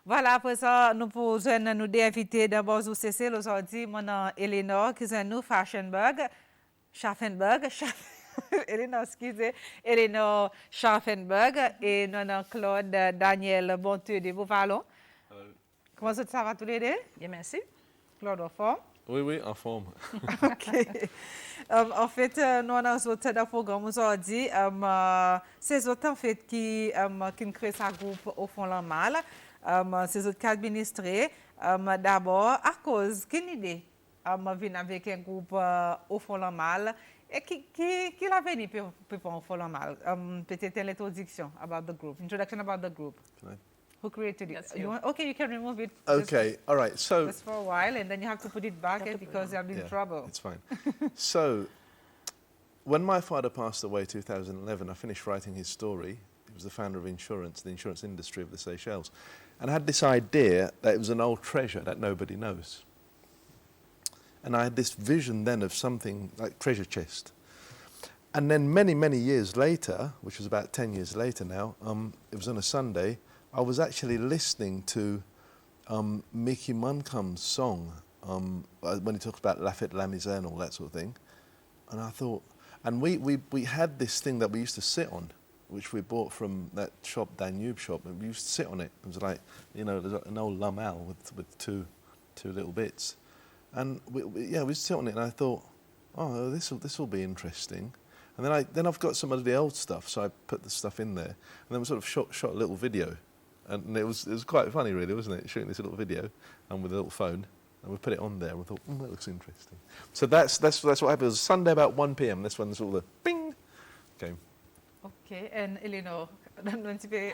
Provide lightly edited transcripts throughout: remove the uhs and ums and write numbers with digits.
Voilà, après ça, nous pouvons nous inviter d'abord au CC aujourd'hui, mon nom Eleonore, qui est nous Scharfenberg, Eleonore, excusez, Eleonore Scharfenberg, et nous avons Claude, Daniel, Bonte de Beau, VALLON. Comment ça va tous les deux? Bien, merci. Claude, en forme? Oui, oui, en forme. OK. En fait, nous avons un programme aujourd'hui. C'est eux en fait qui créent ce groupe au fond Lamal. C'est eux qui administrent. D'abord, à cause, quelle idée venir avec un groupe au fond Lamal et qui l'a venu pour au fond Lamal? Peut-être une introduction about the group, introduction about the group. Who created it? Yes, Okay, you can remove it. Okay, all right. So just for a while, and then you have to put it back because you'll be in trouble. It's fine. So when my father passed away in 2011, I finished writing his story. He was the founder of insurance, the insurance industry of the Seychelles, and I had this idea that it was an old treasure that nobody knows. And I had this vision then of something like treasure chest. And then many, many years later, which was about 10 years later now, it was on a Sunday, I was actually listening to Mickey Munkum's song when he talks about La Fête, La Misère and all that sort of thing. And I thought, and we had this thing that we used to sit on, which we bought from that shop, Danube shop, and we used to sit on it. It was like, you know, an old Lamal with two little bits. And we used to sit on it, and I thought, oh, this will be interesting. And then I've got some of the old stuff, so I put the stuff in there, and then we sort of shot a little video. And it was quite funny, really, wasn't it? Shooting this little video and with a little phone, and we put it on there, and we thought, that looks interesting. So that's what happened. It was Sunday about 1 p.m. That's when all the bing came. Okay, and Eleonore, donne un petit peu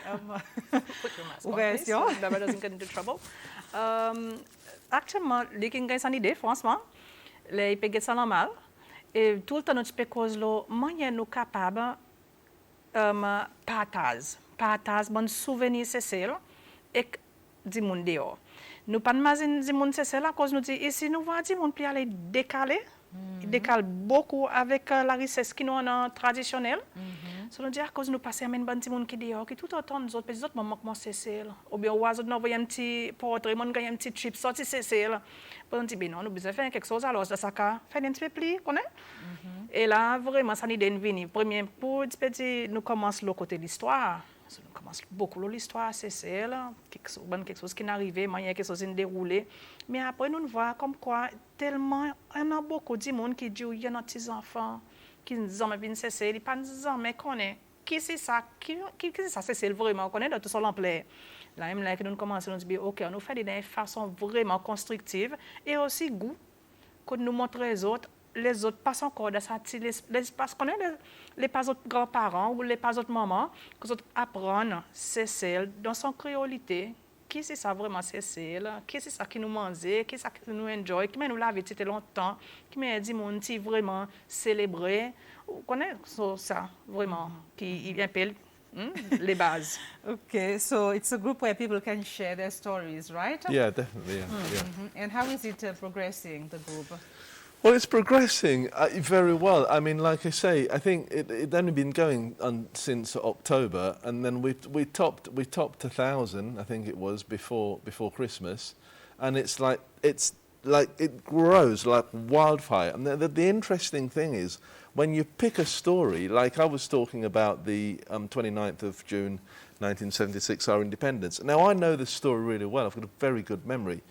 Put your mask on, please, so Baba doesn't get into trouble. Actuellement, les qui ont une idée, franchement, les pégues sont normal. Et tout le temps, nous cause le moyen nous capable partage bon souvenir c'est celle et du monde dehors. Nous pas imaginer du monde c'est celle cause nous dit ici nous voit du monde puis aller décaler. Il décale beaucoup avec la richesse qui nous en traditionnelle. So nous dit à cause nous passer même bon du monde qui dehors qui tout autant nous autres petits autres moment comment c'est celle ou bien oiseau nous voyons un petit portrait mon gagne un petit trip sorti c'est celle. Bon dit ben non nous besoin faire quelque chose alors ça faire un petit peu plus connaît. Et là vraiment ça nous donne venir premier pour petit nous commence le côté de l'histoire. Nous commençons beaucoup l'histoire, c'est celle, quelque chose qui est arrivé, il y a quelque chose qui est déroulé. Mais après, nous voyons comme quoi, tellement, il y a beaucoup de monde qui dit, il y a des petits enfants qui disent, mais c'est celle, ils ne disent pas, mais connaît, qui c'est ça, c'est celle vraiment, on connaît de tout son ampleur. Là, même là, nous commençons à nous dire, ok, on nous fait de façon vraiment constructive et aussi goût, que nous montrons les autres passent encore dans l'espace qu'on a les pas autres grands-parents ou les pas autres mamans que autres apprennent c'est celle dans son créolité qui c'est ça vraiment c'est celle qui c'est ça qui nous mangeait qui c'est ça qui nous enjoy qui nous l'avait été longtemps qui m'a dit mon petit vraiment célébrer on connaît ça vraiment qui appelle les bases. Okay, so it's a group where people can share their stories, right? Yeah, definitely. Yeah. And how is it progressing, the group? Well, it's progressing very well. I mean, like I say, I think it only been going on since October, and then we topped 1,000. I think it was before Christmas, and it's like it grows like wildfire. And the interesting thing is when you pick a story, like I was talking about the 29th of June, 1976, our independence. Now I know this story really well. I've got a very good memory,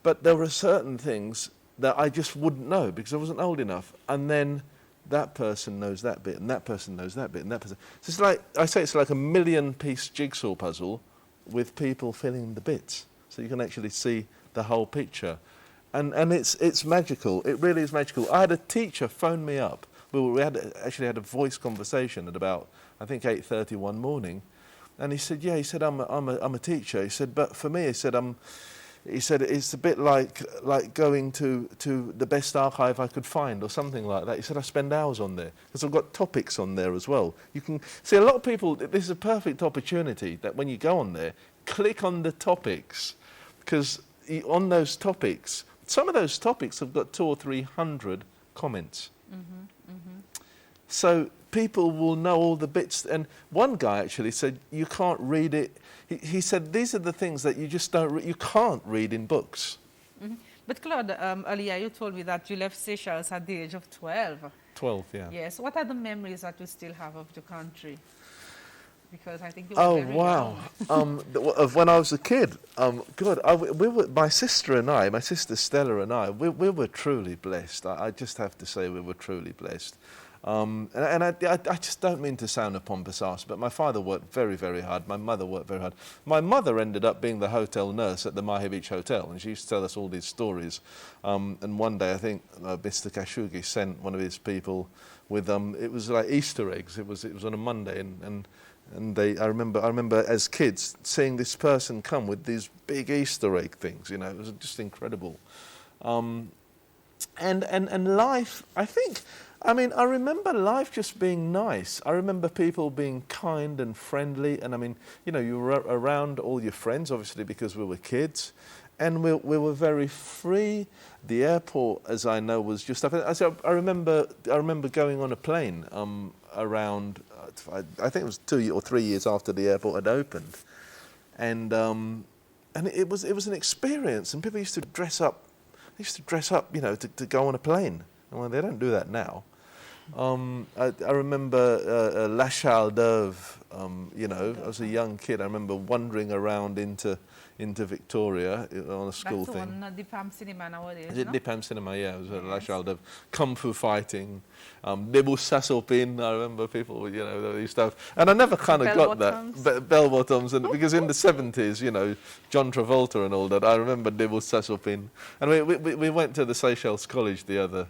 but there were certain things that I just wouldn't know because I wasn't old enough. And then that person knows that bit, and that person knows that bit, and that person. So it's like, I say it's like a 1,000,000-piece jigsaw puzzle with people filling the bits. So you can actually see the whole picture. And it's magical. It really is magical. I had a teacher phone me up. We actually had a voice conversation at about, I think, 8:30 one morning. And he said, I'm a teacher. He said, but for me, he said it's a bit like going to the best archive I could find or something like that. He said I spend hours on there because I've got topics on there as well. You can see a lot of people, this is a perfect opportunity that when you go on there, click on the topics because on those topics, some of those topics have got 200 or 300 comments. So people will know all the bits. And one guy actually said, you can't read it. He said, these are the things that you just don't, you can't read in books. Mm-hmm. But Claude, earlier you told me that you left Seychelles at the age of 12. 12, yeah. Yes. What are the memories that you still have of the country? Because I think you were very young. Of when I was a kid. God, my sister Stella and I, we were truly blessed. I just have to say we were truly blessed. And I just don't mean to sound a pompous ass, but my father worked very, very hard. My mother worked very hard. My mother ended up being the hotel nurse at the Mahi Beach Hotel, and she used to tell us all these stories. And one day, I think Mr. Khashoggi sent one of his people with it was like Easter eggs. It was on a Monday, and I remember as kids seeing this person come with these big Easter egg things. You know, it was just incredible. And life, I remember life just being nice. I remember people being kind and friendly. And you were around all your friends, obviously, because we were kids. And we were very free. The airport, as I know, was just up. I remember going on a plane around, I think it was 2 or 3 years after the airport had opened. And it was an experience. And people used to dress up. They used to dress up, to go on a plane. Well, they don't do that now. I remember La Chale d'Oeuvre, I was a young kid. I remember wandering around into Victoria on a school thing. That's the one, the PAM Cinema nowadays, Is it the PAM Cinema? Yeah, it was La Chale d'Oeuvre. Kung Fu fighting, Debout Sassopin. I remember people, they used to have. And I never kind of got that. Bell bottoms. And because in the 70s, John Travolta and all that, I remember Debout Sassopin. And we went to the Seychelles College the other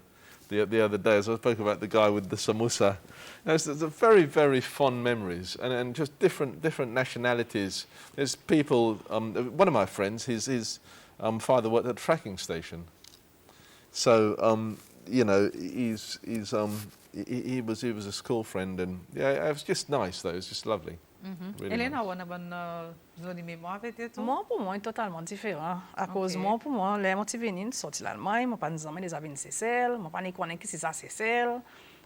day, as I spoke about the guy with the samosa. It's very, very fond memories, and just different nationalities. There's people. One of my friends, his father worked at a tracking station, so he was a school friend, and it was just nice though. It was just lovely. Really Elena, on a bonne zone mémoire avec toi? Moi, pour moi, est totalement différent. À cause moi, pour moi, les motifs venus sortir l'Allemagne, moi pas nous emmener des avis Seychelles, moi pas ni connaître qui c'est ça Seychelles.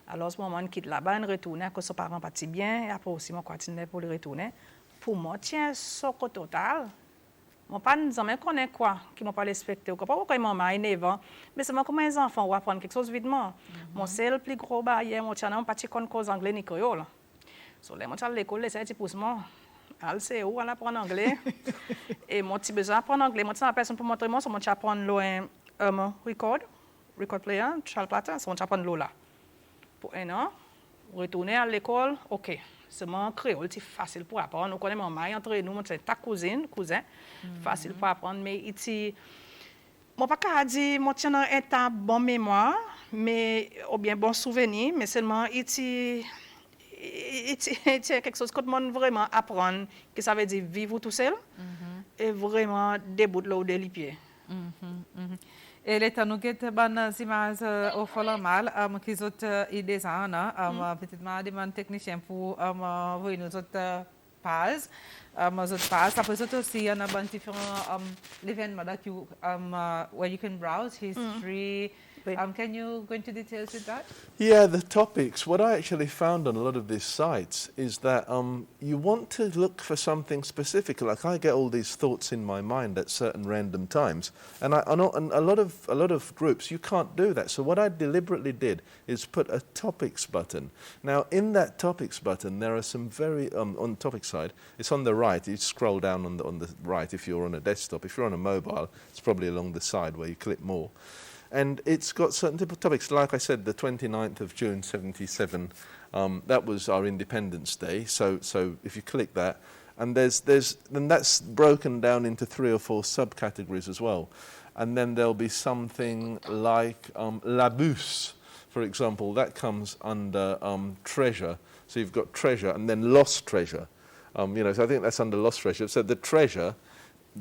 Alors, ce moment quitte là-bas, retourner à cause ses parents partis bien, et après aussi moi continuer pour le retourner. Pour moi, tiens, soco total. Moi pas nous emmener connaître quoi, qui m'a pas respecté ou quoi. Pas pourquoi ils m'ont marié mais c'est moi comme les enfants ou apprendre quelque chose vitement. Moi c'est le plus gros barrière, moi tiens, pas connaître cause anglais ni créole. So, les gens à l'école, les petits pouces, moi, elle sait où elle apprend anglais. Et moi, si besoin d'apprendre anglais, moi, la personne pour montrer moi, c'est moi qui apprends le record player, Charles Platter, c'est moi qui apprends l'eau là. Pour un an, retourner à l'école, ok. C'est mon créole, c'est facile pour apprendre. On connaît mon mari entre nous, c'est ta cousin, facile pour apprendre. Mais ici, moi, pas qu'à dire, moi, tiens, un état bon mémoire, mais, ou bien bon souvenir, mais seulement ici. C'est quelque chose que tout le monde vraiment apprend, que ça veut dire vivre tout seul et vraiment debout là où des pieds. Et les temps nous guettons ban images au fond Lamal, qui sont idées ana, peut-être ma demande technicien pour voir nous autres pages, Après ça aussi il y en a différents événements that you where you can browse history. Can you go into details with that? Yeah, the topics. What I actually found on a lot of these sites is that you want to look for something specific. Like I get all these thoughts in my mind at certain random times, and a lot of groups you can't do that. So what I deliberately did is put a topics button. Now in that topics button there are some very on the topic side. It's on the right. You scroll down on the right if you're on a desktop. If you're on a mobile, it's probably along the side where you click more. And it's got certain type of topics. Like I said, the 29th of June, 77, that was our Independence Day. So if you click that, and then that's broken down into 3 or 4 subcategories as well. And then there'll be something like La Bousse, for example. That comes under treasure. So you've got treasure and then lost treasure. So I think that's under lost treasure. So the treasure,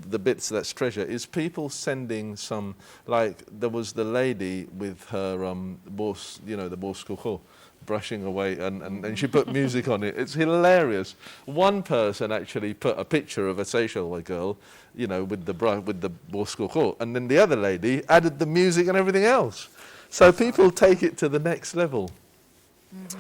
the bits that's treasure, is people sending some, like there was the lady with her the bourse coco, brushing away, and she put music on it. It's hilarious. One person actually put a picture of a Seychelles girl, with the bourse coco, and then the other lady added the music and everything else. So people take it to the next level.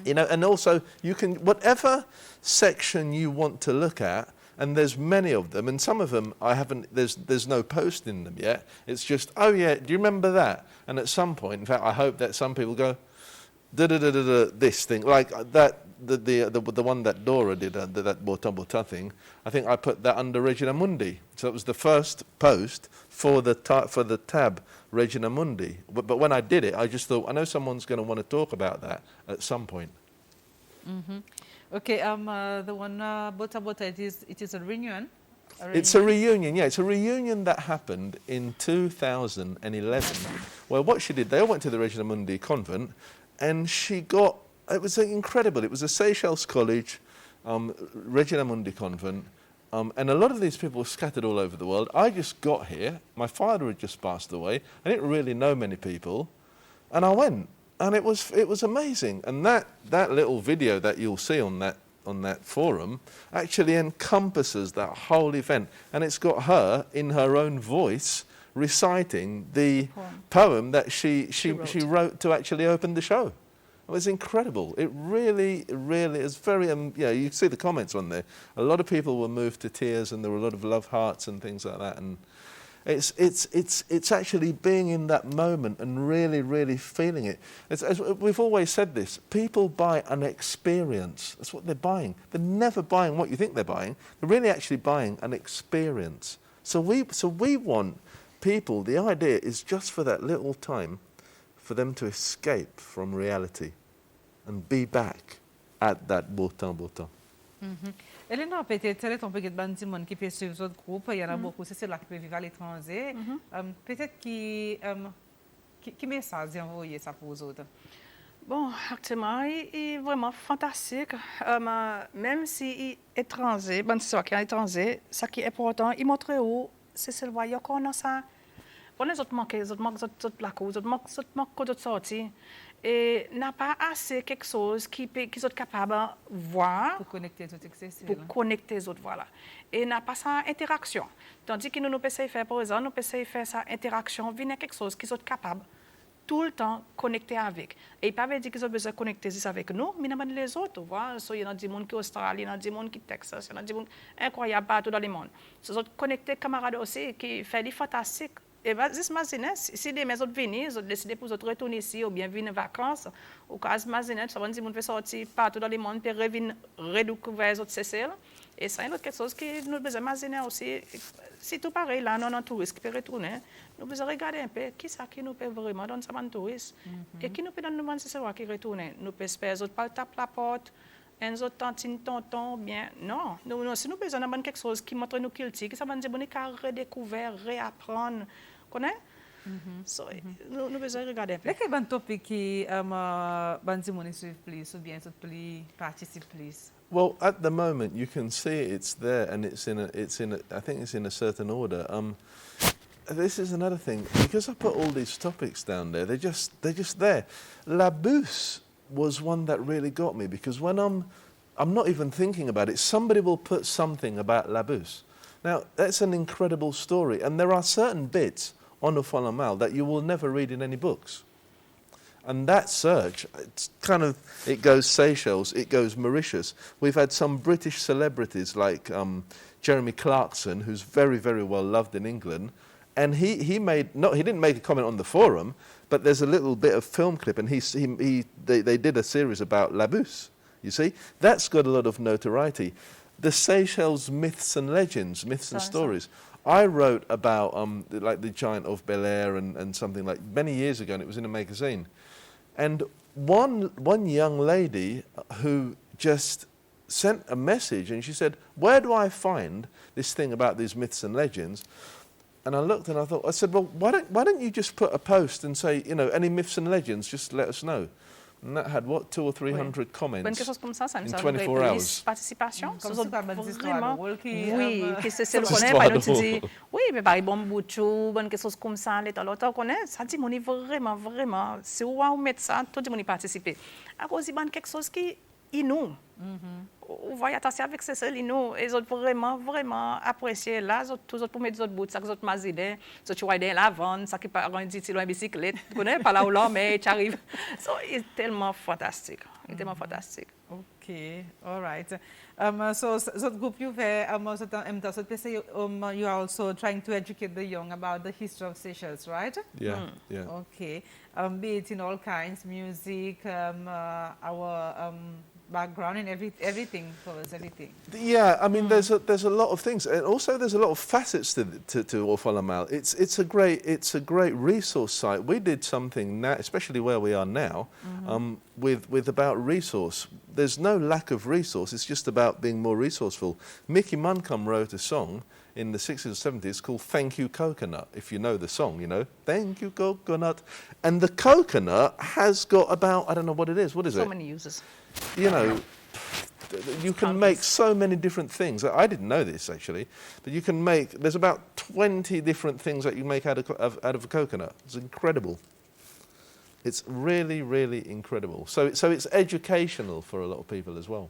You know, and also you can, whatever section you want to look at, and there's many of them, and some of them I haven't, there's no post in them yet. It's just, oh yeah, do you remember that? And at some point, in fact, I hope that some people go, this thing, like that, the one that Dora did, that Bonte thing, I think I put that under Regina Mundi. So it was the first post for the tab Regina Mundi. But when I did it, I just thought, I know someone's going to want to talk about that at some point. Okay, the one Bonte, it is a reunion. It's a reunion, yeah. It's a reunion that happened in 2011, where what she did, they all went to the Regina Mundi convent, and she got, it was incredible. It was a Seychelles college, Regina Mundi convent, and a lot of these people were scattered all over the world. I just got here. My father had just passed away. I didn't really know many people, and I went, and it was amazing. And that little video that you'll see on that forum actually encompasses that whole event, and it's got her in her own voice reciting the poem that she wrote to actually open the show. It was incredible. It really is very, yeah, you see the comments on there. A lot of people were moved to tears, and there were a lot of love hearts and things like that. And it's actually being in that moment and really feeling it. As we've always said this, people buy an experience. That's what they're buying. They're never buying what you think they're buying. They're really actually buying an experience. So we want people, the idea is just for that little time for them to escape from reality and be back at that beau temps. Eleonore, peut-être, on peut get des gens qui peuvent suivre votre groupe, il y en a beaucoup, c'est là qui peuvent vivre à l'étranger. Peut-être qui message envoyer ça pour vous autres? Bon, actuellement, il est vraiment fantastique. Même si étranger, bon, c'est ça qui est étranger, ce qui est important, il montre où c'est le voyage qu'on a ça. On les autres manquent, les autres plaques, les autres manquent d'autres sorties. Et n'a pas assez quelque chose qui sont capables de voir pour connecter les autres accessibles. Pour connecter les autres, voilà. Et n'a pas ça interaction. Tandis que nous pouvons faire, par exemple, nous pouvons faire ça interaction, venir quelque chose qui sont capables tout le temps connecter avec. Et pas dire qu'ils ont besoin de connecter avec nous, mais nous les autres, voilà. Il y a des gens qui sont Australie, il y a des gens qui sont Texas, il y a des gens incroyables partout dans le monde. Ces autres connecter camarades aussi qui font des fantastiques. Et si des maisons viennent, ils ont décidé pour retourner ici ou bien venir en vacances, ou quand ils ça veut dire qu'ils peuvent sortir partout dans le monde et revenir redécouvrir les autres Seychelles. Et ça, c'est quelque chose que nous devons imaginer aussi. Si tout pareil, là, nous avons un touriste qui peut retourner, nous devons regarder un peu qui ça qui nous peut vraiment donner ça un touriste. Et qui nous peut donner Seychelles qui retourne. Nous pouvons espérer les autres pas taper la porte, les autres tantines, tontons, bien. Non, si nous besoin d'avoir quelque chose qui montre nos cultures, qui ça veut dire qu'on peut redécouvrir, réapprendre. So, nous besoin regarder un peu. Quel est le topic qui bandi money suivre plus ou bien plus participe plus? Well, at the moment you can see it's there, and I think it's in a certain order. This is another thing, because I put all these topics down there. They're just there. La Bousse was one that really got me, because when I'm not even thinking about it, somebody will put something about La Bousse. Now that's an incredible story, and there are certain bits on the Lamal that you will never read in any books. And that search, it goes Seychelles, it goes Mauritius. We've had some British celebrities like Jeremy Clarkson, who's very, very well loved in England, and he didn't make a comment on the forum, but there's a little bit of film clip, and they did a series about La Bousse. You see, that's got a lot of notoriety. The Seychelles myths and legends, myths and stories. I wrote about like the Giant of Bel Air and something like many years ago, and it was in a magazine. And one young lady who just sent a message, and she said, "Where do I find this thing about these myths and legends?" And I looked and I said, "Well, why don't you just put a post and say, any myths and legends, just let us know." And that had, 200 or 300 comments in 24 hours. Participation. Vraiment. Oui, que c'est le connaît, pas nous dit, oui, mais par exemple, bouchou, bonne quelque chose comme ça, l'autre connaît, ça dit, mon vraiment, c'est où on met ça, tout le monde y participer. À cause de quelque chose qui est nous. On va y attention avec ces seuls, nous, et ils ont vraiment apprécié là, tous autres pour mettre des autres bouts, ça que autres mazidins, ça tu vois dans la vente, ça qui part en dit loin bicyclette, tu connais pas là où là, mais tu arrives. So, c'est tellement fantastique. Il était fantastique. OK, all right. So, the group you were, you are also trying to educate the young about the history of Seychelles, right? Yeah, yeah. Okay. Be it in all kinds, music, our background and everything for us, everything. Yeah, I mean, there's a lot of things, and also there's a lot of facets to Au Fond Lamal. It's a great resource site. We did something now, especially where we are now, with about resource. There's no lack of resource. It's just about being more resourceful. Mickey Muncombe wrote a song in the 60s or 70s called "Thank You Coconut." If you know the song, you know, "Thank you Coconut," and the coconut has got about, I don't know what it is. What is it? So many uses. You know, you can make so many different things. I didn't know this actually, but you can make. There's about 20 different things that you make out of a coconut. It's incredible. It's really, really incredible. So it's educational for a lot of people as well.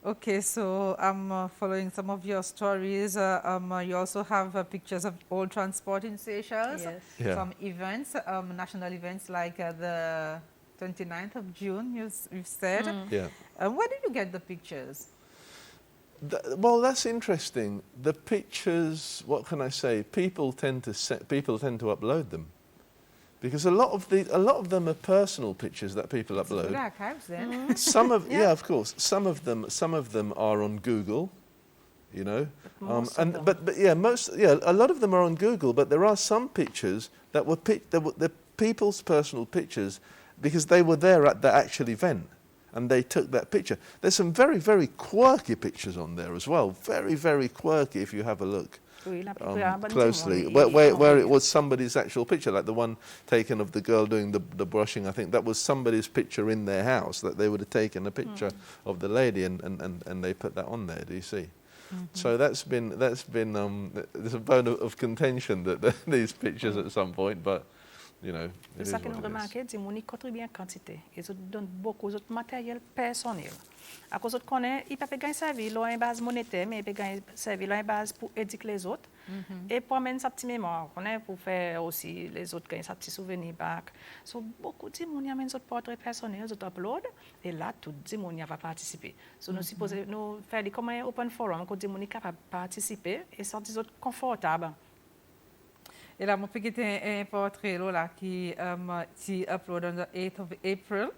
Okay, so I'm following some of your stories. You also have pictures of old transport in Seychelles. Yes. Yeah. Some events, national events like the 29th of June, you've said. Yeah. Where did you get the pictures? Well, that's interesting. The pictures, what can I say? People tend to upload them, because a lot of them are personal pictures that people upload. Good archives then. Some of yeah, of course. Some of them are on Google, you know. But a lot of them are on Google. But there are some pictures that were they're people's personal pictures, because they were there at the actual event and they took that picture. There's some very, very quirky pictures on there as well. Very, very quirky if you have a look closely. Where it was somebody's actual picture, like the one taken of the girl doing the brushing. I think that was somebody's picture in their house, that they would have taken a picture of the lady and they put that on there, do you see? So there's a bone of contention that these pictures at some point, but you know, it is ça que nous what it is. remarquons, c'est qu'ils contribuent en quantité. Ils donnent beaucoup de matériel personnel. À cause de connaît, ils peuvent gagner servi là en base monétaire, mais ils peuvent gagner servi là en base pour éduquer les autres. Et pour amener sa petite mémoire, pour faire aussi les autres gagner sa petite souvenir back. So beaucoup de monde amène son portrait personnel, ils upload, et là tout le monde va participer. So nous supposons nous faire comme un open forum, que tout le monde est capable de participer et sortir confortable. Et là, mon petit un portrait là qui upload on the 8th of April.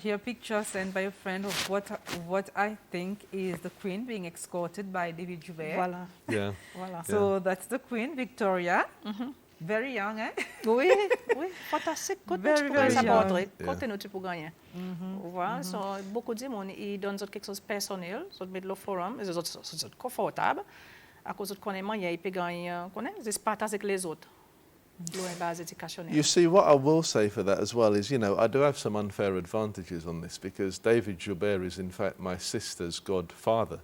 Here a picture sent by a friend of what I think is the Queen being escorted by David Joubert. Voilà. Yeah. Voilà. So that's the Queen Victoria. Very young, eh? Oui, oui, fantastique. Very, very young. Continue tu peux gagner. Voilà, so beaucoup de monde ils donnent quelque chose de personnel, ils mettent le forum, ils sont confortables. À cause de connaître, ils peuvent gagner, ils partagent avec les autres. You see, what I will say for that as well is, you know, I do have some unfair advantages on this, because David Joubert is in fact my sister's godfather.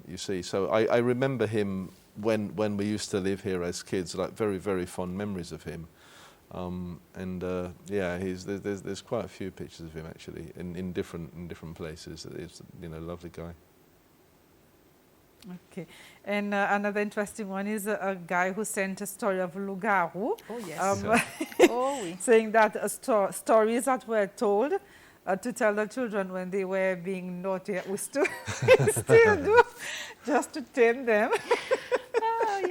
You see, so I remember him when we used to live here as kids, like very, very fond memories of him. Yeah, there's quite a few pictures of him actually in different places. He's, you know, a lovely guy. Okay, and another interesting one is a guy who sent a story of Loup-garou. Oh yes. Oh, oui. Saying that stories that were told to tell the children when they were being naughty, we still do, just to tame them.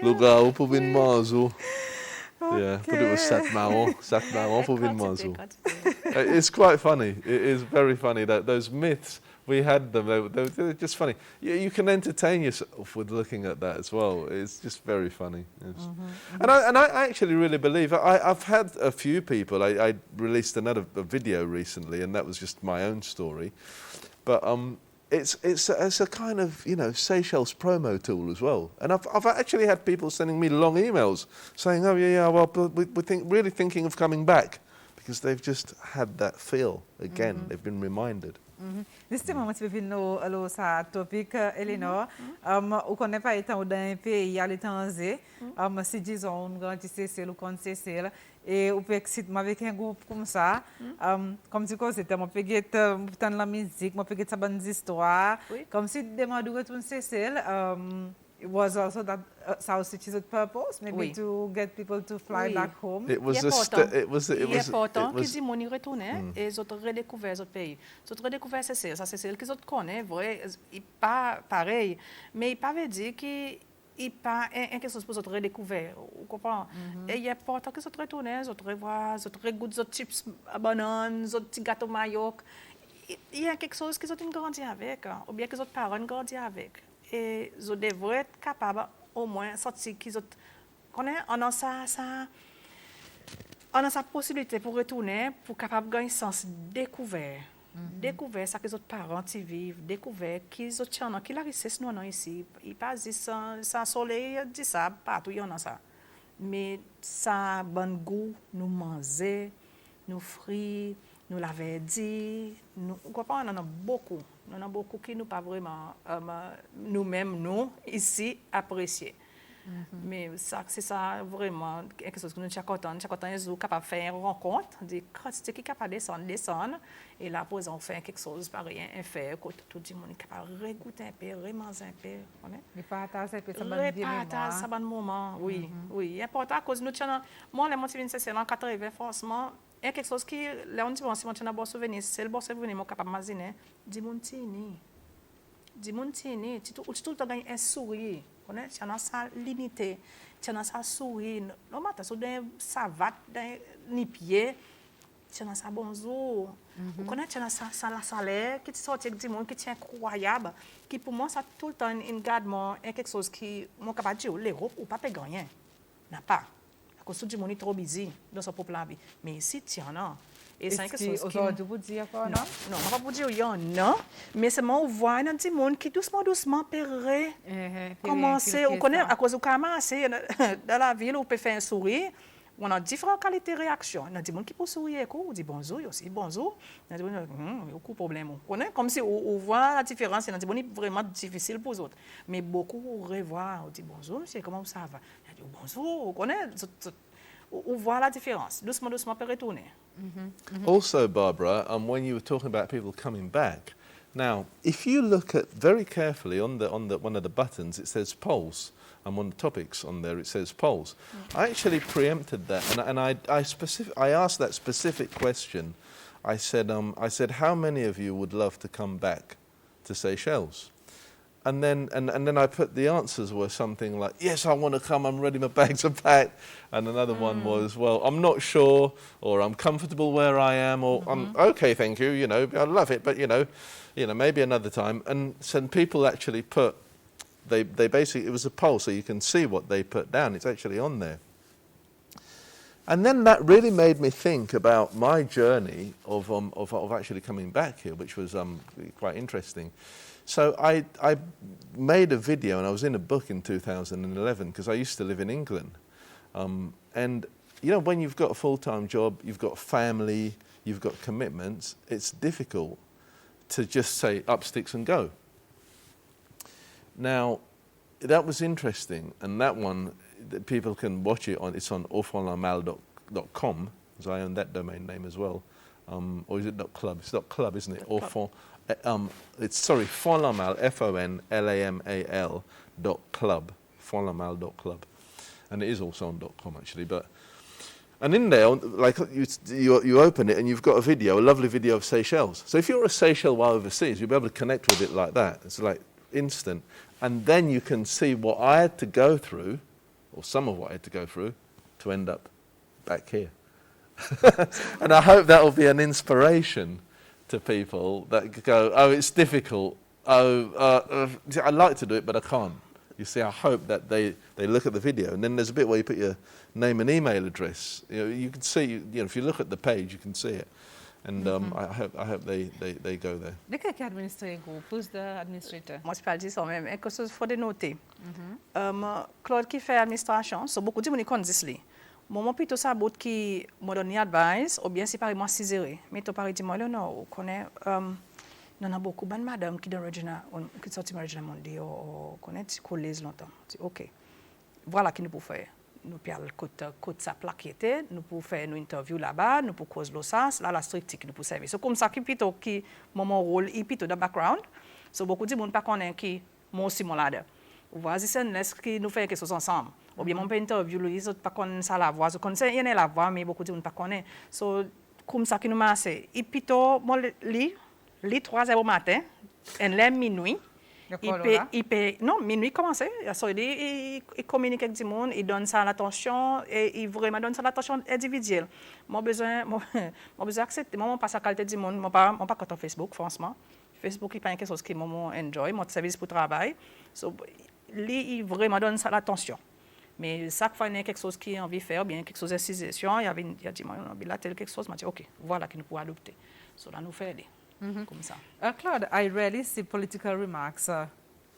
Loup-garou pour une mazo. Yeah, but it was sac marron pour une mazo. It's quite funny. It is very funny that those myths. We had them, they're just funny. You can entertain yourself with looking at that as well. It's just very funny. And I actually really believe, I've had a few people, I released a video recently, and that was just my own story. But it's a kind of, you know, Seychelles promo tool as well. And I've actually had people sending me long emails saying, oh yeah, well, we're really thinking of coming back, because they've just had that feel again. They've been reminded. Neste moment se vive no sa Topik, Eleonore, ou connaît pas étant dans un pays à l'étranger, si disons on grandit Cécile ou compte Cécile, et ou peut exciter avec un groupe comme ça, comme si quoi c'était, moi peut entendre la musique, moi peut savoir des histoires, comme si demande de retourner Cécile, it was also that South City's purpose, maybe Oui. to get people to fly Oui. back home. It was important qu'ils disent qu'ils retournent et ils ont redécouvert notre pays. Ils ont redécouvert Cécile. Ça, Cécile qu'ils ont connaissent, vrai, il pas pareil, mais il pas veut dire qu'il pas quelque chose pour notre redécouvert. Vous comprenez? Et il est important qu'ils ont retourné, ils ont revoient, ils ont goûté d'autres chips à banane, d'autres petits gâteaux maillot. Il y a quelque chose qu'ils ont grandi avec, ou bien qu'ils ont parents grandi avec. Et ils devraient être capables au moins sortir qu'ils ont on a sa possibilité pour retourner pour capable gagner sens découvert découvert ça que les autres parents y vivent découvert qu'ils ont qui la richesse nous ici il pas sans soleil dit ça partout il y en a ça mais ça bon goût nous manger nous fruits nous l'avait dit nous on en a beaucoup qui nous pas vraiment nous-mêmes nous ici apprécier. Mais ça c'est ça vraiment quelque chose que nous sommes contents nous capable faire une rencontre des quantités qui capable descendre et là pour on fait quelque chose pareil un fait que tout le monde capable regoûter un peu remanger un peu mais partager un peu ça bon moment oui important à cause nous moi les motivés c'est en 80 franchement il y a quelque chose qui là on dit bon si on a bon souvenir c'est le bon souvenir moi capable imaginer dis mon tini tu tout le temps un sourire tu as ça limité tu as ça sourire non matin sur des savates ni pied tu as ça bonjour vous connaissez tu as ça la salaire qui sorti avec du monde qui est incroyable qui pour moi ça tout le temps une gardement quelque chose qui moi capable dire l'Europe ou pas payer rien n'a pas à cause du monde trop busy dans son propre vie mais ici tu en as. Et c'est quelque chose qui... Aujourd'hui, vous dites quoi, non? Non, on va pas vous dire non, mais c'est moi, on voit un petit monde qui doucement perret, commencer, on connaît, à cause du commencer dans la ville, on peut faire un sourire, on a différentes qualités de réaction. Il y a des gens qui peuvent sourire, on dit bonjour, aussi bonjour, il y a des gens qui ont aucun problème. Comme si on voit la différence, il y a des gens qui sont vraiment difficiles pour eux autres. Mais beaucoup revoient, on dit bonjour, monsieur, comment ça va? Il y a des bonjour, on connaît, on voit la différence. Doucement, peut retourner. Also, Barbara, when you were talking about people coming back, now, if you look at very carefully on the one of the buttons, it says polls, and on the topics on there it says polls. I actually preempted that, and I asked that specific question. I said, how many of you would love to come back to Seychelles? And then I put the answers were something like, yes, I want to come, I'm ready, my bags are packed. And another one was, well, I'm not sure, or I'm comfortable where I am, or I'm okay, thank you, I love it, but maybe another time. And some people actually put, they basically, it was a poll, so you can see what they put down, it's actually on there. And then that really made me think about my journey of actually coming back here, which was quite interesting. So I made a video, and I was in a book in 2011 because I used to live in England. And when you've got a full-time job, you've got family, you've got commitments, it's difficult to just say up sticks and go. Now, that was interesting, and that one, people can watch it it's on lamal.com, because I own that domain name as well. Or is it .club? It's .club, isn't it? It's Fonlamal, FONLAMAL .club, fonlamal.club, and it is also on .com actually. And in there, like you open it and you've got a lovely video of Seychelles. So if you're a Seychelles while overseas, you'll be able to connect with it like that. It's like instant, and then you can see what I had to go through, or some of what I had to go through, to end up back here. And I hope that will be an inspiration to people that go, oh, it's difficult. I'd like to do it, but I can't. You see, I hope that they look at the video, and then there's a bit where you put your name and email address. You can see, if you look at the page, you can see it. And I hope they go there. De quel administrateur groupe? Who's the administrator? Moi, je parle de ça même. Quelque chose qu'il faut noter. Claude qui fait administration, so beaucoup de gens connaissent lui. Moi, plutôt ça, beaucoup qui me donne advice, ou bien c'est par moi ciseré. Mais tu parles de Marie-Eleonore, on connaît, on a beaucoup de madame qui sortent de Regina Mondi, on connaît, qui collège longtemps. Ok, voilà ce que nous pouvons faire. Nous pouvons côté sa plaquette, nous pouvons faire une interview là-bas, nous pouvons causer le sens, là la strictique nous pouvons servir. C'est comme ça que plutôt qui mon rôle est plutôt dans le background. So beaucoup de monde pas connaît qui moi aussi mon là. Voici c'est laisse qui nous fait quelque chose ensemble. Ou bien mon peut interview lui autres pas connaît ça la voix, connaît il y en a la voix mais beaucoup de monde pas connaît. So comme ça qui nous masse. Et plutôt moi li 3h au matin, et là minuit. Non, minuit commencé. Il communique avec du monde, il donne ça l'attention et il vraiment donne ça l'attention individuelle. Moi besoin accepter, moi pas sa qualité du monde, moi pas quand Facebook franchement. Facebook il pas quelque chose qui moi enjoy, mon service pour travail. So il vraiment donne ça l'attention. Mais chaque fois il y a quelque chose qui a envie de faire, bien quelque chose d'excitation, il y a dit moi là tel quelque chose, moi dit OK, voilà qui nous pourra adopter. So là nous faire comme ça. Claude, I rarely see political remarks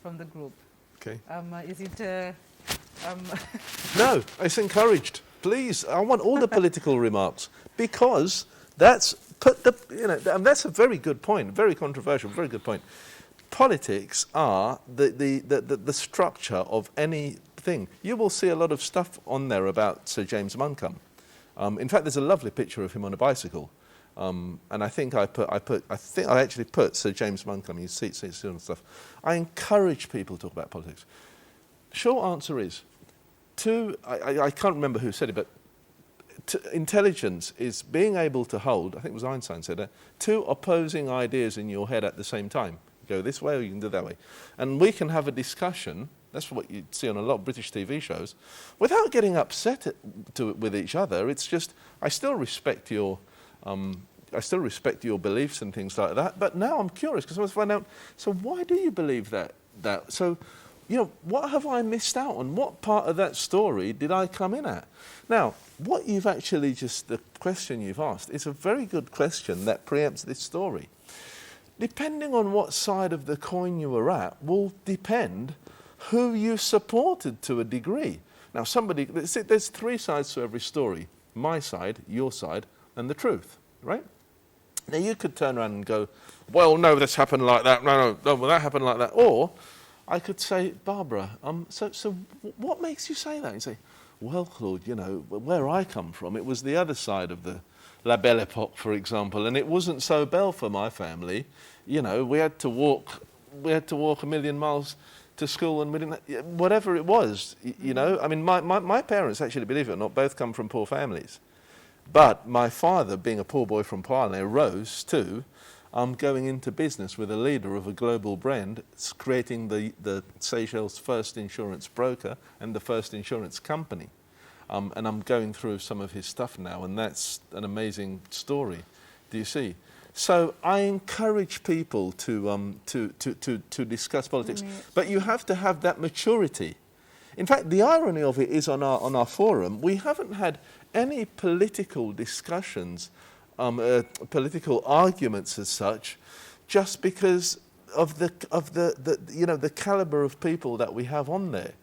from the group. Okay. Is it? No, it's encouraged. Please, I want all the political remarks because that's and that's a very good point, very controversial, very good point. Politics are the structure of anything. You will see a lot of stuff on there about Sir James Montcalm. In fact, there's a lovely picture of him on a bicycle. And I think I actually put Sir James Montcalm. You see and stuff. I encourage people to talk about politics. Short answer is, I can't remember who said it, but intelligence is being able to hold. I think it was Einstein said that, two opposing ideas in your head at the same time. You go this way, or you can do that way, and we can have a discussion. That's what you see on a lot of British TV shows, without getting upset with each other. It's just I still respect your beliefs and things like that. But now I'm curious because I want to find out, so why do you believe that? So, what have I missed out on? What part of that story did I come in at? Now, what you've actually the question you've asked is a very good question that preempts this story. Depending on what side of the coin you were at will depend who you supported to a degree. Now, there's three sides to every story. My side, your side, and the truth, right? Now you could turn around and go, well, no, this happened like that. No, well, that happened like that. Or I could say, Barbara, so what makes you say that? You say, well, Claude, where I come from, it was the other side of the La Belle Époque, for example, and it wasn't so belle for my family. We had to walk a million miles to school, and we didn't, whatever it was, I mean, my parents, actually, believe it or not, both come from poor families. But my father, being a poor boy from Poirne, rose to going into business with a leader of a global brand, creating the Seychelles' first insurance broker and the first insurance company. And I'm going through some of his stuff now, and that's an amazing story. Do you see? So I encourage people to discuss politics, but you have to have that maturity. In fact, the irony of it is on our forum, we haven't had any political discussions, political arguments as such, just because of the caliber of people that we have on there.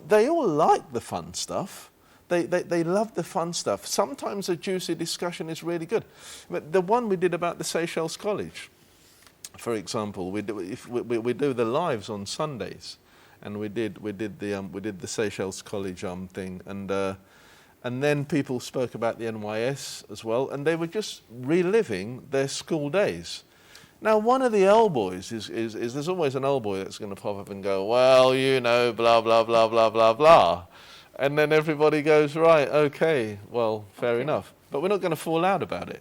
They all like the fun stuff. They love the fun stuff. Sometimes a juicy discussion is really good. But the one we did about the Seychelles College, for example, we do the lives on Sundays, and we did the Seychelles College thing, and then people spoke about the NYS as well, and they were just reliving their school days. Now, one of the old boys is there's always an old boy that's going to pop up and go, well, blah blah blah blah blah blah. And then everybody goes, right, okay, well, fair enough. But we're not going to fall out about it.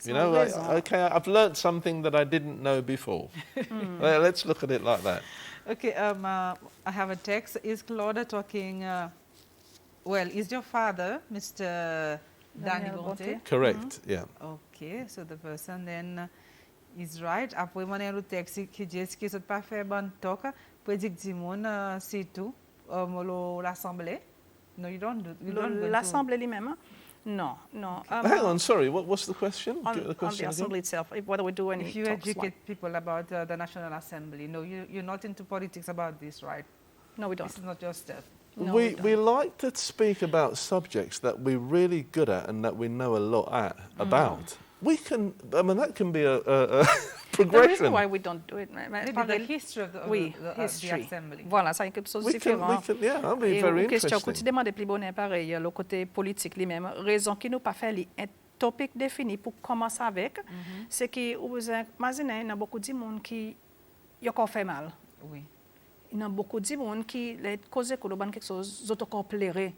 Okay, I've learnt something that I didn't know before. Let's look at it like that. Okay, I have a text. Is Claude talking, is your father, Mr. Daniel Bonte? Correct, yeah. Okay, so the person then is right. Après, on a le texte qui dit que c'est pas fait bonne talk, prédict Dimon, c'est tout, l'assemblée. No, you don't do. L'assemblée lui-même? No. Hang on, sorry. What's the question? On the assembly itself. Whether we do any. If you educate people about the National Assembly, no, you're not into politics about this, right? No, we don't. This is not your stuff. No, we like to speak about subjects that we're really good at and that we know a lot about. That can be a progression. The reason why we don't do it, maybe the history of the Assembly. Voilà, ça quelque chose de différent. Yeah, that'll be very question interesting. que tu demandes plus bonne pareil, le côté politique lui-même, raison qui nous pas fait un topic défini pour commencer avec, c'est que vous imaginez, il y a beaucoup de monde qui y a encore fait mal. Oui. il y a beaucoup de monde qui les cause quelque chose d'autre encore plairait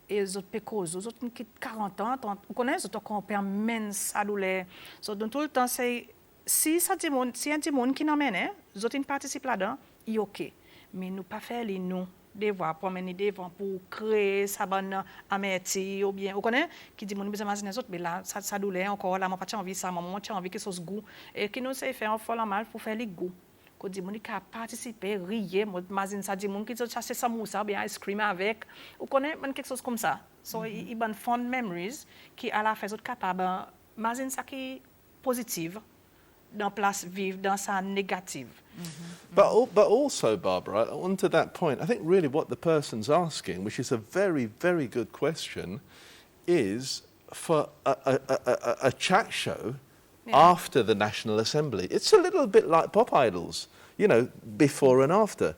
et les autres pécoses, les autres qui 40 ans, 30, vous connaissez, les autres qui permettent ça douleur. So, donc tout le temps c'est si ça dit monde, si un dit monde qui n'emmène, les autres participent là-dedans, il OK. Mais nous pas faire les nous devoir promener devant pour créer sa bonne amertume ou bien vous connaissez qui dit mon besoin imaginer autres mais là ça douleur encore là moi pas envie ça maman pas envie que ça se goût et qui nous sait faire un mal pour faire les goûts que dit mon qui a participé rier moi imagine ça dit mon qui chercher ça moussa bien ice cream avec vous connaissez quelque chose comme ça so il bonne fond memories qui à la fin autres capable imagine ça qui positive dans place vivre dans sa négative. But also, Barbara, on to that point, I think really what the person's asking, which is a very, very good question, is for a chat show after the National Assembly. It's a little bit like Pop Idols, you know, before and after.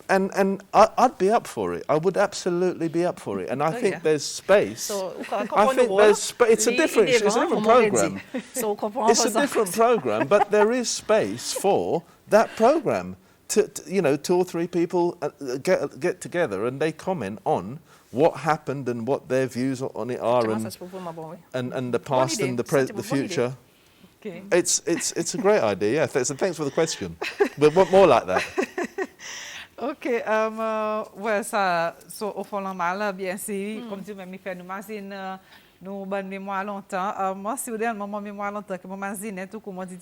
And I'd be up for it. I would absolutely be up for it. And I think there's space. So, I think there's it's a different program. It's a different program, but there is space for that program. To you know, 2 or 3 people get together and they comment on what happened and what their views on it are, and the past and the future. Okay. It's a great idea. Yeah, so thanks for the question. We want more like that. OK, ouais, ça, au fond, normal, bien sûr, comme tu m'as mis fait, nous imagine, nous bonne mémoire longtemps. Moi, si vous avez un moment mémoire longtemps, que moi imagine tout comme on dit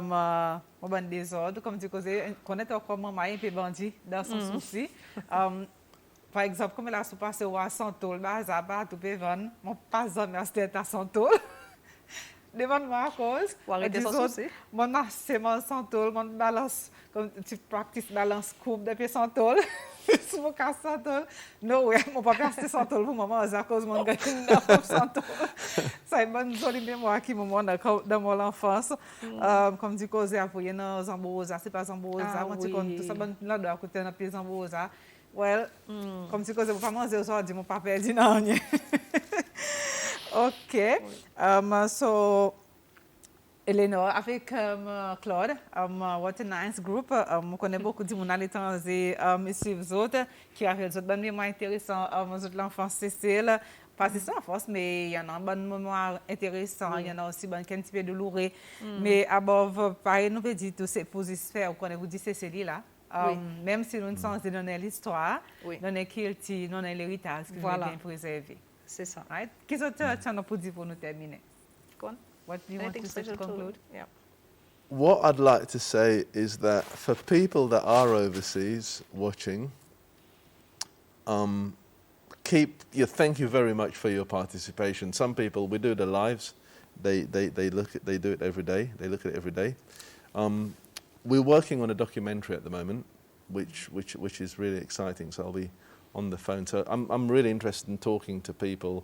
moi bonne désordre, comme tu connais encore maman et puis bandit dans son souci. Par exemple, comme elle a passé au Santol, bazaba tout pévan, mon pas jamais acheté à Santol. Devant moi à cause. Pour arrêter son souci. Mon assemble Santol, mon balance, comme tu pratiques balance coupe depuis Santol. Si mon casse Santol, non, ouais, mon papa acheté Santol pour maman à cause mon gars dans Santol. Ça est une bonne jolie mémoire qui me montre dans mon enfance. Comme tu causes à pour y nos Zamborosa, c'est pas Zamborosa, moi tu connais tout ça bon là de côté dans pied Zamborosa. Well, comme tu causes pour pas manger aujourd'hui, mon papa dit non. OK. So, Eleonore, avec Claude, what a nice group. Je connais beaucoup de monde à l'étranger, ici, vous autres, qui avaient des bonnes mémoires intéressantes. Vous autres, l'enfance Cécile, pas juste l'enfance, mais il y en a une bonne mémoire intéressante. Il y en a aussi un petit peu douloureux. Mais above, pareil, nous peut dire tout c'est positif. Vous connaissez, vous dites Cécile là. Même si nous ne sommes pas dans l'histoire, dans le culture, dans l'héritage que nous avons bien préservé. C'est ça. Right? Qu'est-ce que tu as pour dire pour nous terminer? What do you want to say to conclude? Yeah. What I'd like to say is that for people that are overseas watching, thank you very much for your participation. Some people, we do the lives, they do it every day. They look at it every day. We're working on a documentary at the moment, which is really exciting. So I'll be on the phone. So I'm really interested in talking to people.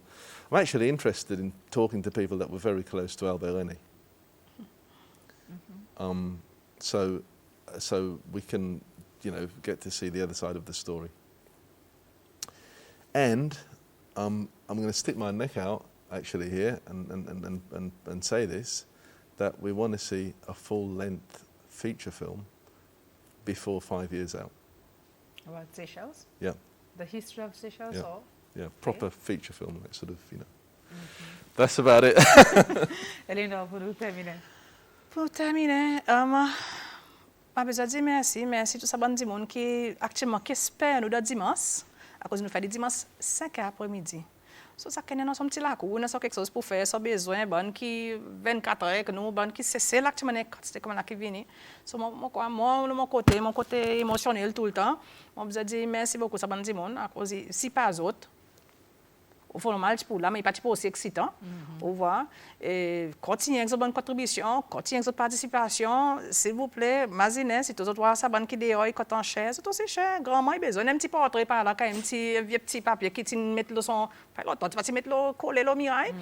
I'm actually interested in talking to people that were very close to Alberoni. So we can, you know, get to see the other side of the story. And I'm going to stick my neck out actually here and say this, that we want to see a full-length feature film before 5 years out. About Seychelles? Yeah. The history of Seychelles? Yeah. Or? Yeah, proper feature film, like sort of, you know. That's about it. Eleonore, pour nous terminer. Pour terminer, je veux dire merci tout ça bon du monde qui actuellement qui espère nous dimanche à cause nous fait dimanche 5h après-midi. So ça connaît son petit lac ou quelque chose pour faire sans besoin bon qui 24 heures que nous bon qui c'est là actuellement c'est comme là qui vient. So mon côté émotionnel tout le temps. Je veux dire merci beaucoup ça bon du monde à cause si pas autres. Au fond, normal, pour là, mais pas aussi excitant. Vous voyez. Et continuez avec votre contribution, continuez avec votre participation. S'il vous plaît, imaginez, si vous avez ça, bonne qui dehors, quand on cher, c'est aussi cher. Grand-mère a besoin d'un petit portrait par là, quand même, un petit papier qui tu mets le son. Tu vas mettre le coller le mirail.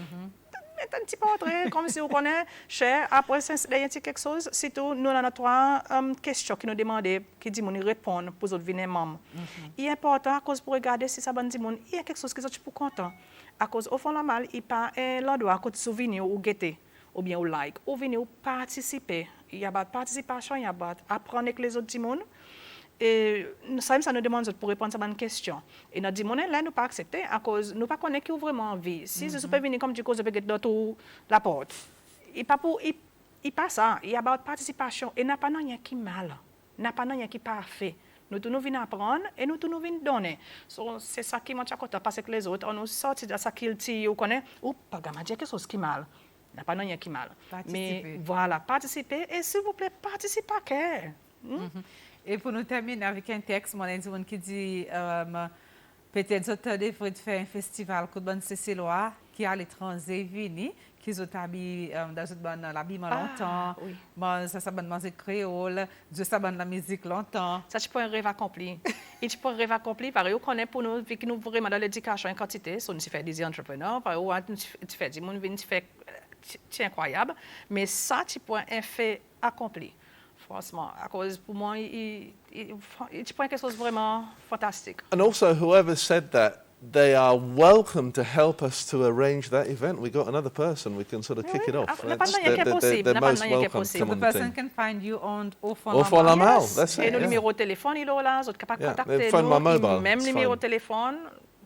Mettre un petit portrait, comme si vous connaissez, cher. Après, il y a quelque chose. Surtout, nous avons 3 questions qui nous demandent, qui disent nous répondre pour les autres venir membres. Il est important, à cause pour regarder si ça va dire, il y a quelque chose qui est pour content. À cause, au fond, Lamal, il n'y a pas l'endroit à souvenir ou guetter, ou bien ou like, ou venir ou participer. Il y a pas de participation, il y a pas apprendre avec les autres monde. Et ça nous demande pour répondre à une question. Et nous disons, là, nous pas accepter à cause nous pas connaître qui ont vraiment envie. Si je peux venir comme du coup, je peux être dans la porte. Et pas pour, il pas ça. Il y a about participation. Et n'a pas rien qui mal. N'a pas rien qui parfait. Nous tous nous venons apprendre et nous tous nous venons donner. So, c'est ça qui m'a content parce que les autres, on nous sorti de ça qu'ils tirent, on connaît, ou pas gamma quelque chose qui mal. N'a pas rien qui mal. Mais voilà, participer et s'il vous plaît, participez à quel. Et pour nous terminer avec un texte, mon ami qui dit peut-être que vous devriez faire un festival que Bonte qui a l'étranger venu, qui ont dans l'habillement longtemps, ça c'est créole, ça c'est la musique longtemps. Ça c'est pas un rêve accompli. Et tu peux un rêve accompli, parce que connaît pour nous, vu que nous vraiment dans l'éducation en quantité, so nous fait des entrepreneurs, par exemple, tu fais des monde tu fais c'est incroyable, mais ça tu peux un fait accompli. Franchement, à cause pour moi, tu prends quelque chose vraiment fantastique. And also, whoever said that, they are welcome to help us to arrange that event. We got another person. We can sort of kick it off. They're most welcome to come The on the person team. can find you on Lamal. Yes. That's it. Et le numéro de téléphone, il est là. Vous êtes capable de contacter phone my mobile. même It's numéro fine. de téléphone.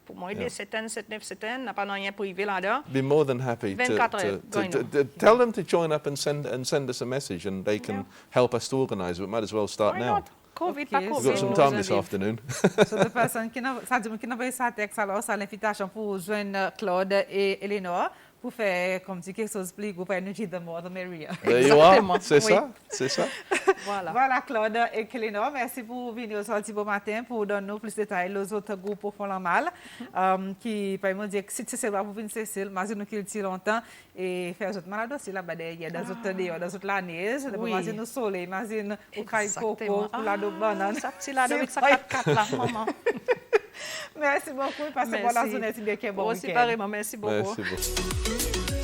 Pour moi, il est 7979. N'a pas rien privé là-dedans. Be more than happy 24 heures, to tell them to join up and send us a message, and they can help us to organise. We might as well start Why now. not? COVID, pas Okay, We've COVID. got some time this afternoon. So the person qui n'a pas ça texte alors ça l'invitation pour joindre Claude et Eleonore pour faire comme si quelque chose plus pour énergie de more the merrier. There you are. Exactement. C'est Oui. ça. C'est ça. Voilà. Voilà Claude et Eleonore, merci pour venir aujourd'hui bon matin pour donner plus de détails les autres groupes au fond Lamal qui par exemple dire que si c'est là pour venir Cécile, imagine qu'il tire longtemps et faire autres malades aussi là-bas derrière dans autres dehors dans autres l'année, imagine au soleil, imagine au caille coco, pour la banane. Ça petit là avec sa 4x4 là, maman. Merci beaucoup, passez bonne journée, c'est bien qu'il y ait bon Aussi week-end. pareillement, merci beaucoup. Merci beaucoup.